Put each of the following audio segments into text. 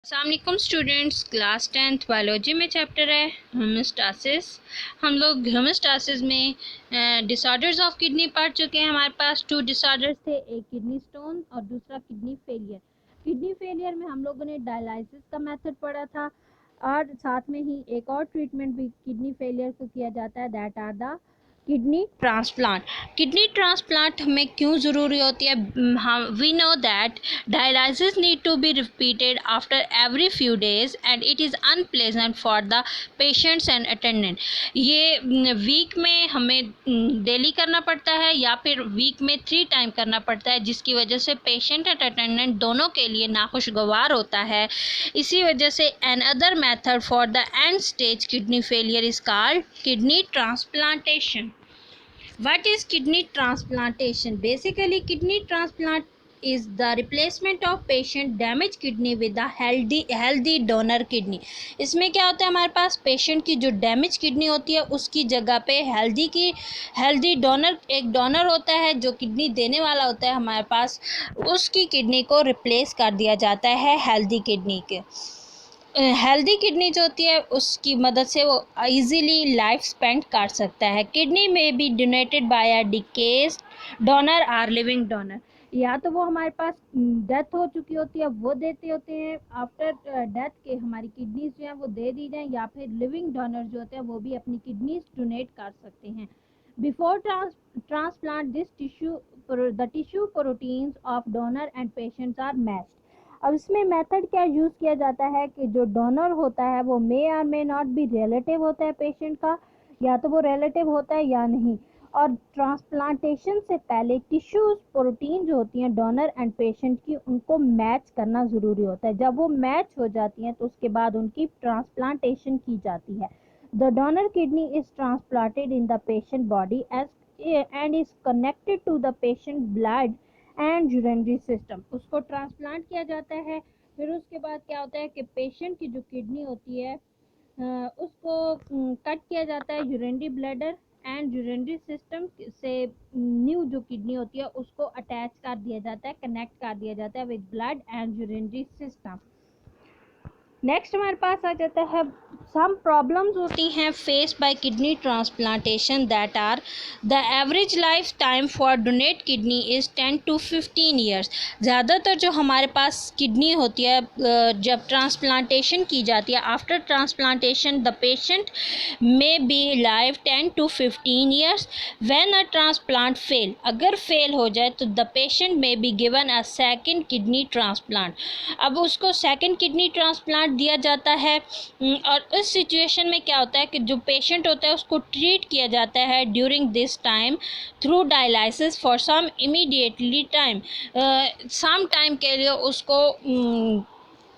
अस्सलामुअलैकुम students, class 10th biology में chapter है होम्योस्टासिस। हम लोग होम्योस्टासिस में डिसऑर्डर्स ऑफ किडनी पढ़ चुके हैं। हमारे पास 2 डिसऑर्डर्स थे, एक किडनी स्टोन और दूसरा किडनी फेलियर। किडनी फेलियर में हम लोगों ने डायलिसिस का मेथड पढ़ा था और साथ में ही एक और ट्रीटमेंट भी किडनी फेलियर को किया जाता है, that are the kidney transplant. Kidney transplant हमें क्यों ज़रूरी होती है? हम we know that dialysis need to be repeated after every few days and it is unpleasant for the patients and attendant। ये वीक में हमें डेली करना पड़ता है या फिर वीक में 3 टाइम करना पड़ता है, जिसकी वजह से पेशेंट एंड अटेंडेंट दोनों के लिए नाखुशगवार होता है। इसी वजह से another method for the end stage kidney failure is called kidney transplantation। What is kidney transplantation? Basically, kidney transplant is the replacement of patient damaged kidney with a healthy donor kidney। इसमें क्या होता है, हमारे पास patient की जो damage kidney होती है उसकी जगह पे हेल्दी डोनर, एक डोनर होता है जो किडनी देने वाला होता है हमारे पास, उसकी किडनी को रिप्लेस कर दिया जाता है हेल्दी किडनी के। हेल्दी किडनी जो होती है उसकी मदद से वो इजीली लाइफ स्पेंड कर सकता है। किडनी में be donated by a deceased donor or living donor. या तो वो हमारे पास डेथ हो चुकी होती है वो देते होते हैं, आफ्टर डेथ के हमारी किडनीज जो है वो दे दी जाएं, या फिर लिविंग डोनर जो होते हैं वो भी अपनी किडनीज डोनेट कर सकते हैं। Before transplant this tissue proteins of donor and patients are matched. अब इसमें मेथड क्या यूज़ किया जाता है कि जो डोनर होता है वो मे और मे नॉट बी रिलेटिव होता है पेशेंट का, या तो वो रिलेटिव होता है या नहीं। और ट्रांसप्लांटेशन से पहले टिश्यूज प्रोटीन जो होती हैं डोनर एंड पेशेंट की, उनको मैच करना ज़रूरी होता है। जब वो मैच हो जाती हैं तो उसके बाद उनकी ट्रांसप्लांटेशन की जाती है। The donor kidney is transplanted in the patient body and is connected to the patient blood and urinary system. उसको ट्रांसप्लांट किया जाता है। फिर उसके बाद क्या होता है कि पेशेंट की जो किडनी होती है उसको कट किया जाता है urinary bladder and urinary system से। न्यू जो किडनी होती है उसको अटैच कर दिया जाता है, कनेक्ट कर दिया जाता है with blood and urinary system. Next हमारे पास आ जाता है सम प्रॉब्लम्स होती हैं face by kidney transplantation, that are the average life time for donate kidney is 10 to 15 years. ज़्यादातर जो हमारे पास किडनी होती है जब ट्रांसप्लांटेशन की जाती है, after transplantation the patient may be live 10 to 15 years. When a transplant fail, अगर फेल हो जाए तो the patient may be given a second kidney transplant. अब उसको सेकेंड किडनी ट्रांसप्लांट दिया जाता है। और इस सिचुएशन में क्या होता है कि जो पेशेंट होता है उसको ट्रीट किया जाता है during this time through dialysis for some immediately time. Some time के लिए उसको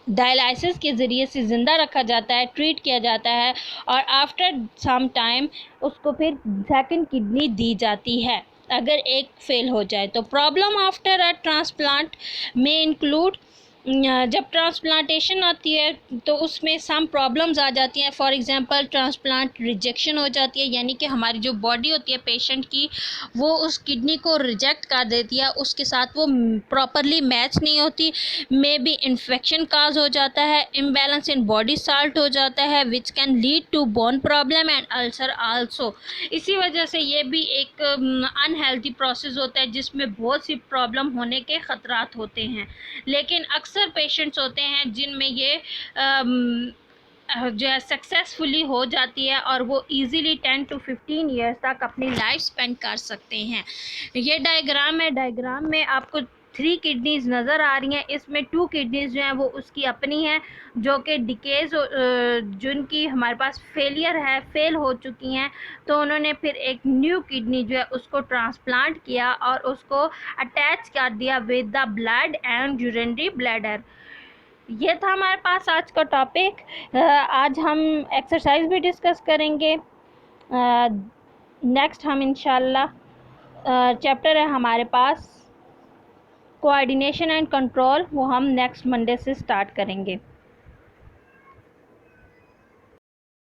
डायलिसिस के ज़रिए से ज़िंदा रखा जाता है, ट्रीट किया जाता है, और आफ्टर सम टाइम उसको फिर सेकंड किडनी दी जाती है अगर एक फेल हो जाए तो। प्रॉब्लम आफ्टर अ ट्रांसप्लांट में इंक्लूड, जब ट्रांसप्लांटेशन आती है तो उसमें सम प्रॉब्लम्स आ जाती हैं। फॉर एग्जांपल ट्रांसप्लांट रिजेक्शन हो जाती है, यानी कि हमारी जो बॉडी होती है पेशेंट की वो उस किडनी को रिजेक्ट कर देती है, उसके साथ वो प्रॉपरली मैच नहीं होती। मे बी इन्फेक्शन काज हो जाता है, इम्बैलेंस इन बॉडी साल्ट हो जाता है which can lead to bone problem and ulcer also. इसी वजह से ये भी एक अनहेल्थी प्रोसेस होता है जिसमें बहुत सी प्रॉब्लम होने के ख़तरात होते हैं। लेकिन अक्सर पेशेंट्स होते हैं जिनमें ये जो है सक्सेसफुली हो जाती है और वो इजीली 10 to 15 ईयर्स तक अपनी लाइफ स्पेंड कर सकते हैं। ये डायग्राम है, डायग्राम में आपको 3 किडनीज नज़र आ रही हैं। इसमें 2 किडनीज जो हैं वो उसकी अपनी हैं जो कि डिकेज जिनकी हमारे पास फेल हो चुकी हैं, तो उन्होंने फिर एक न्यू किडनी जो है उसको ट्रांसप्लांट किया और उसको अटैच कर दिया with the blood and urinary bladder. ये था हमारे पास आज का टॉपिक। आज हम एक्सरसाइज भी डिस्कस करेंगे। नेक्स्ट हम इंशाल्लाह चैप्टर है हमारे पास कोऑर्डिनेशन एंड कंट्रोल, वो हम नेक्स्ट मंडे से स्टार्ट करेंगे।